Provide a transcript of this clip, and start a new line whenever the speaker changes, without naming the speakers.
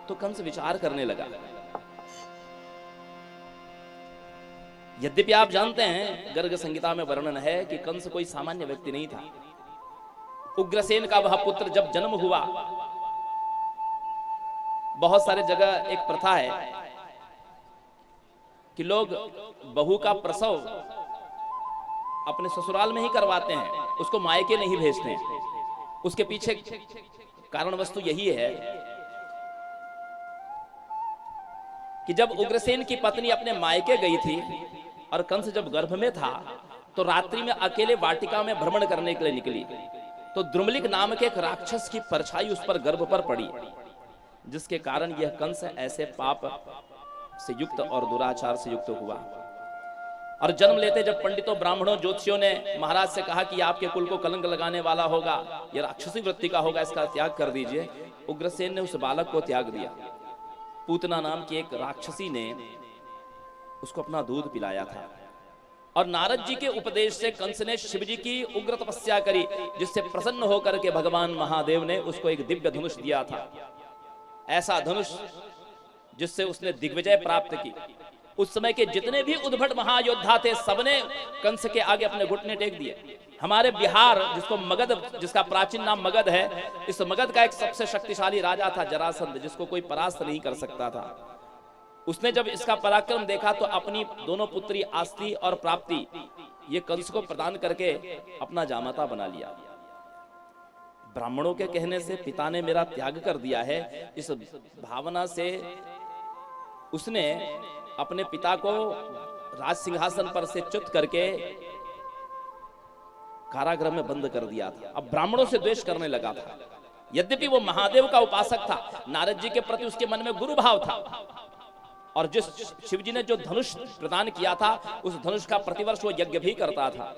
तो कंस विचार करने लगा। यद्यपि आप जानते हैं, गर्ग संहिता में वर्णन है कि कंस कोई सामान्य व्यक्ति नहीं था। उग्रसेन का वह पुत्र जब जन्म हुआ, बहुत सारे जगह एक प्रथा है कि लोग बहू का प्रसव अपने ससुराल में ही करवाते हैं, उसको मायके नहीं भेजते हैं। उसके पीछे कारण वस्तु यही है कि जब उग्रसेन की पत्नी अपने मायके गई थी और कंस जब गर्भ में था, तो रात्रि में अकेले वाटिका में भ्रमण करने के लिए निकली, तो द्रुमलिक नाम के एक राक्षस की परछाई उस पर गर्भ पर पड़ी, जिसके कारण यह कंस ऐसे पाप से युक्त और दुराचार से युक्त हुआ। और जन्म लेते जब पंडितों, ब्राह्मणों, ज्योतिषियों ने महाराज से कहा कि आपके कुल को कलंक लगाने वाला होगा, यह राक्षसी वृत्ति का होगा, इसका त्याग कर दीजिए, उग्रसेन ने उस बालक को त्याग दिया। पूतना नाम की एक राक्षसी ने उसको अपना दूध पिलाया था। और नारद जी के उपदेश से कंस ने शिव जी की उग्र तपस्या करी, जिससे प्रसन्न होकर के भगवान महादेव ने उसको एक दिव्य धनुष दिया था। ऐसा धनुष जिससे उसने दिग्विजय प्राप्त की। उस समय के जितने भी उद्भट महायोद्धा थे, सबने कंस के आगे अपने घुटने टेक दिए। हमारे बिहार, जिसको मगध, जिसका प्राचीन नाम मगध है, इस मगध का एक सबसे शक्तिशाली राजा था जरासंध, जिसको कोई परास्त नहीं कर सकता था। उसने जब इसका पराक्रम देखा तो अपनी दोनों पुत्री आस्ती और प्राप्ति ये कंस को प्रदान करके अपना जामाता बना लिया। ब्राह्मणों के कहने से पिता ने मेरा त्याग कर दिया है, इस भावना से उसने अपने पिता को राज सिंहासन पर से च्युत करके कारागृह में बंद कर दिया था। अब ब्राह्मणों से द्वेष करने लगा था। यद्यपि वो महादेव का उपासक था, नारद जी के प्रति उसके मन में गुरु भाव था, और जिस शिव जी ने जो धनुष प्रदान किया था, उस धनुष का प्रतिवर्ष वो यज्ञ भी करता था।